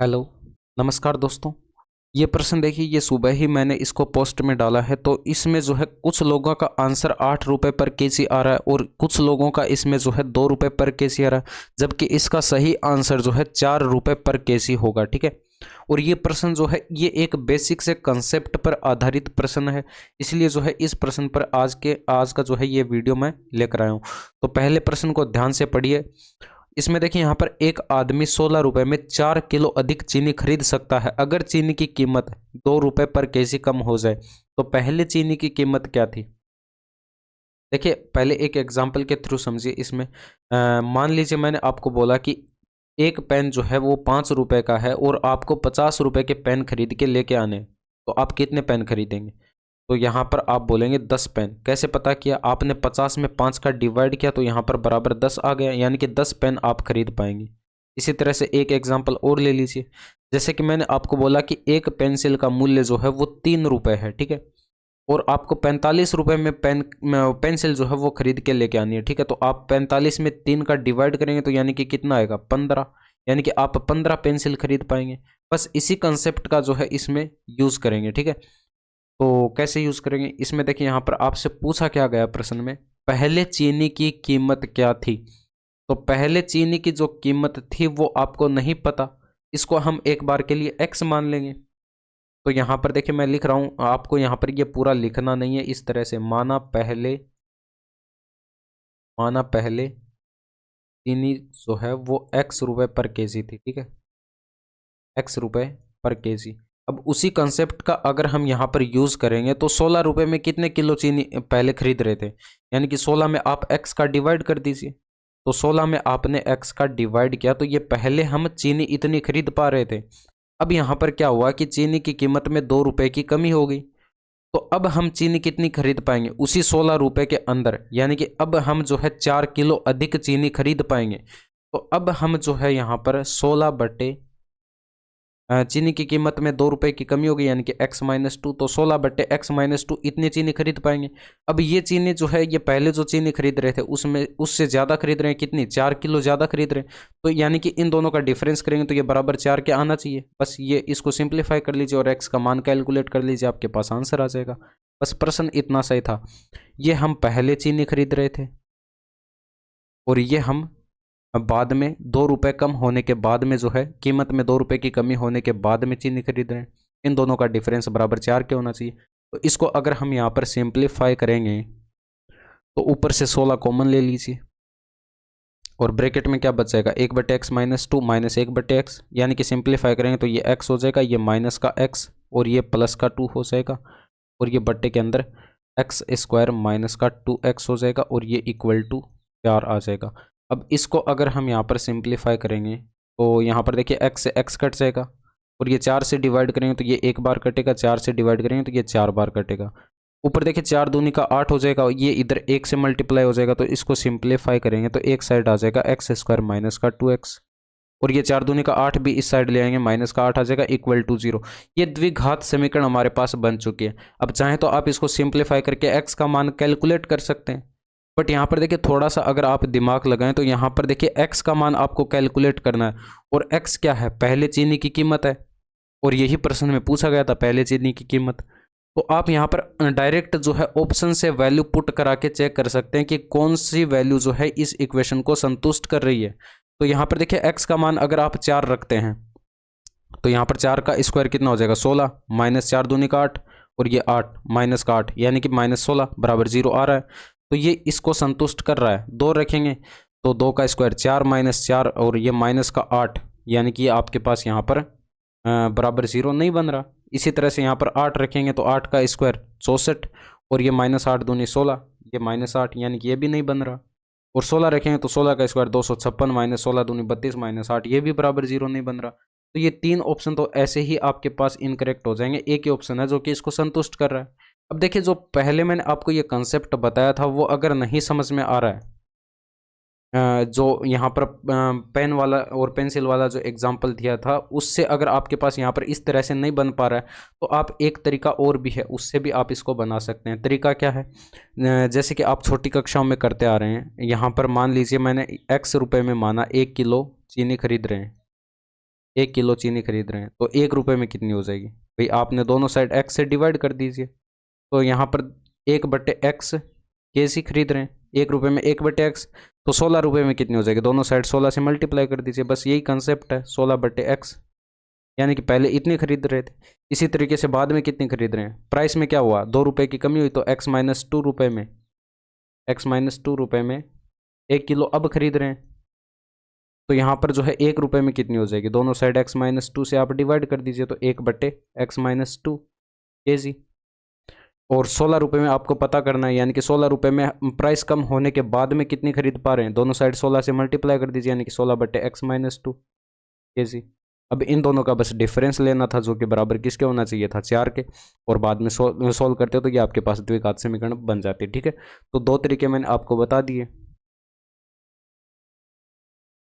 Hello. नमस्कार दोस्तों। ये प्रश्न देखिए, ये सुबह ही मैंने इसको पोस्ट में डाला है। तो इसमें जो है कुछ लोगों का आंसर 8 रुपये पर केजी आ रहा है और कुछ लोगों का इसमें जो है 2 रुपये पर केजी आ रहा है, जबकि इसका सही आंसर जो है 4 रुपये पर केजी होगा। ठीक है। और ये प्रश्न जो है ये एक बेसिक से कंसेप्ट पर आधारित प्रश्न है, इसलिए जो है इस प्रश्न पर आज का जो है ये वीडियो मैं लेकर आया हूँ। तो पहले प्रश्न को ध्यान से पढ़िए। इसमें देखिए, यहाँ पर एक आदमी 16 रुपए में 4 किलो अधिक चीनी खरीद सकता है अगर चीनी की कीमत 2 रुपए पर केजी कम हो जाए। तो पहले चीनी की कीमत क्या थी? देखिए, पहले एक एग्जाम्पल के थ्रू समझिए। इसमें मान लीजिए मैंने आपको बोला कि एक पेन जो है वो 5 रुपए का है और आपको 50 रुपए के पेन खरीद के लेके आने, तो आप कितने पेन खरीदेंगे? तो यहाँ पर आप बोलेंगे 10 पेन। कैसे पता किया? आपने 50 में 5 का डिवाइड किया तो यहाँ पर बराबर 10 आ गया, यानी कि 10 पेन आप खरीद पाएंगे। इसी तरह से एक एग्जांपल और ले लीजिए। जैसे कि मैंने आपको बोला कि एक पेंसिल का मूल्य जो है वो 3 रुपए है। ठीक है। और आपको 45 रुपए में पेंसिल जो है वो खरीद के लेके आनी है। ठीक है। तो आप 45 में 3 का डिवाइड करेंगे तो यानी कि कितना आएगा? 15। यानी कि आप 15 पेंसिल खरीद पाएंगे। बस इसी कंसेप्ट का जो है इसमें यूज करेंगे। ठीक है। तो कैसे यूज करेंगे? इसमें देखिए, यहाँ पर आपसे पूछा क्या गया प्रश्न में, पहले चीनी की कीमत क्या थी? तो पहले चीनी की जो कीमत थी वो आपको नहीं पता, इसको हम एक बार के लिए x मान लेंगे। तो यहाँ पर देखिए मैं लिख रहा हूं, आपको यहाँ पर ये पूरा लिखना नहीं है। इस तरह से माना पहले चीनी जो है वो x रुपए पर केजी थी। ठीक है। x रुपए पर केजी। अब उसी कंसेप्ट का अगर हम यहाँ पर यूज करेंगे तो 16 रुपए में कितने किलो चीनी पहले खरीद रहे थे? यानी कि 16 में आप x का डिवाइड कर दीजिए। तो 16 में आपने x का डिवाइड किया तो ये पहले हम चीनी इतनी खरीद पा रहे थे। अब यहाँ पर क्या हुआ कि चीनी की कीमत में 2 रुपए की कमी हो गई। तो अब हम चीनी कितनी खरीद पाएंगे उसी 16 रुपए के अंदर? यानी कि अब हम जो है 4 किलो अधिक चीनी खरीद पाएंगे। तो अब हम जो है यहाँ पर 16 बटे चीनी की कीमत में 2 रुपए की कमी होगी, यानी कि x-2। तो 16 बटे x-2 इतनी चीनी खरीद पाएंगे। अब ये चीनी जो है ये पहले जो चीनी खरीद रहे थे उसमें उससे ज़्यादा खरीद रहे हैं। कितनी? 4 किलो ज़्यादा खरीद रहे हैं। तो यानी कि इन दोनों का डिफरेंस करेंगे तो ये बराबर 4 के आना चाहिए। बस ये इसको सिंप्लीफाई कर लीजिए और x का मान कैलकुलेट कर लीजिए, आपके पास आंसर आ जाएगा। बस प्रश्न इतना सही था। ये हम पहले चीनी खरीद रहे थे और ये हम बाद में 2 रुपए कम होने के बाद में जो है कीमत में 2 रुपए की कमी होने के बाद में चीनी खरीद रहे हैं। इन दोनों का डिफरेंस बराबर 4 के होना चाहिए। तो इसको अगर हम यहाँ पर सिंप्लीफाई करेंगे तो ऊपर से 16 कॉमन ले लीजिए और ब्रैकेट में क्या बच जाएगा? 1/x-2 -1/x, यानी कि सिंप्लीफाई करेंगे तो ये x हो जाएगा, ये माइनस का x और ये प्लस का 2 हो जाएगा और ये बट्टे के अंदर x² माइनस का 2x हो जाएगा और ये इक्वल टू 4 आ जाएगा। अब इसको अगर हम यहाँ पर सिंप्लीफाई करेंगे तो यहाँ पर देखिए x से x कट जाएगा और ये 4 से डिवाइड करेंगे तो ये 1 बार कटेगा, 4 से डिवाइड करेंगे तो ये 4 बार कटेगा। ऊपर देखिए 4 दूनी का 8 हो जाएगा, ये इधर 1 से मल्टीप्लाई हो जाएगा। तो इसको सिंप्लीफाई करेंगे तो एक साइड आ जाएगा x² माइनस का 2x और ये 4 दूनी का 8 भी इस साइड ले आएंगे, माइनस का 8 आ जाएगा इक्वल टू 0। ये द्विघात समीकरण हमारे पास बन चुकी है। अब चाहे तो आप इसको सिंप्लीफाई करके x का मान कैलकुलेट कर सकते हैं, बट यहाँ पर देखिए थोड़ा सा अगर आप दिमाग लगाएं तो यहाँ पर देखिए x का मान आपको कैलकुलेट करना है और x क्या है? पहले चीनी की कीमत है और यही प्रश्न में पूछा गया था, पहले चीनी की कीमत। तो आप यहाँ पर डायरेक्ट जो है ऑप्शन से वैल्यू पुट करा के चेक कर सकते हैं कि कौन सी वैल्यू जो है इस इक्वेशन को संतुष्ट कर रही है। तो यहाँ पर देखिए x का मान अगर आप 4 रखते हैं तो यहाँ पर 4 का स्क्वायर कितना हो जाएगा? 16 माइनस 4 दूनी का 8 और ये 8 माइनस का 8 यानी कि -16 बराबर 0 आ रहा है। तो ये इसको संतुष्ट कर रहा है। 2 रखेंगे तो 2 का स्क्वायर 4 माइनस 4 और ये माइनस का 8, यानी कि आपके पास यहाँ पर बराबर 0 नहीं बन रहा। इसी तरह से यहाँ पर 8 रखेंगे तो 8 का स्क्वायर 64 और ये -8 दूनी 16, ये -8 यानी कि ये भी नहीं बन रहा। और 16 रखेंगे तो 16 का स्क्वायर 256 माइनस 16 दूनी 32 -8, ये भी बराबर 0 नहीं बन रहा। तो ये 3 ऑप्शन तो ऐसे ही आपके पास इनकरेक्ट हो जाएंगे। एक ही ऑप्शन है जो कि इसको संतुष्ट कर रहा है। अब देखिए, जो पहले मैंने आपको ये कंसेप्ट बताया था वो अगर नहीं समझ में आ रहा है, जो यहाँ पर पेन वाला और पेंसिल वाला जो एग्जाम्पल दिया था उससे अगर आपके पास यहाँ पर इस तरह से नहीं बन पा रहा है तो आप एक तरीका और भी है, उससे भी आप इसको बना सकते हैं। तरीका क्या है? जैसे कि आप छोटी कक्षाओं में करते आ रहे हैं। यहाँ पर मान लीजिए मैंने x रुपए में माना 1 किलो चीनी खरीद रहे हैं। 1 किलो चीनी खरीद रहे हैं तो 1 रुपये में कितनी हो जाएगी भाई, आपने दोनों साइड x से डिवाइड कर दीजिए। तो यहाँ पर 1/x केजी खरीद रहे हैं, 1 रुपये में 1/x, तो 16 रुपये में कितनी हो जाएगी, दोनों साइड 16 से मल्टीप्लाई कर दीजिए। बस यही कंसेप्ट है, 16/x, यानी कि पहले इतनी खरीद रहे थे, इसी तरीके से बाद में कितनी खरीद रहे हैं। प्राइस में क्या हुआ, 2 रुपये की कमी हुई तो x-2 रुपये में 1 किलो अब खरीद रहे हैं। तो यहाँ पर जो है 1 रुपये में कितनी हो जाएगी, दोनों साइड x-2 से आप डिवाइड कर दीजिए तो 1/x-2 केजी। और 16 रुपये में आपको पता करना है, यानी कि 16 रुपये में प्राइस कम होने के बाद में कितनी खरीद पा रहे हैं, दोनों साइड 16 से मल्टीप्लाई कर दीजिए, यानी कि 16/x-2 केजी। अब इन दोनों का बस डिफरेंस लेना था, जो कि बराबर किसके होना चाहिए था, 4 के। और बाद में सोल्व करते हो तो ये आपके पास द्विघात समीकरण बन जाती है। ठीक है, तो 2 तरीके मैंने आपको बता दिए।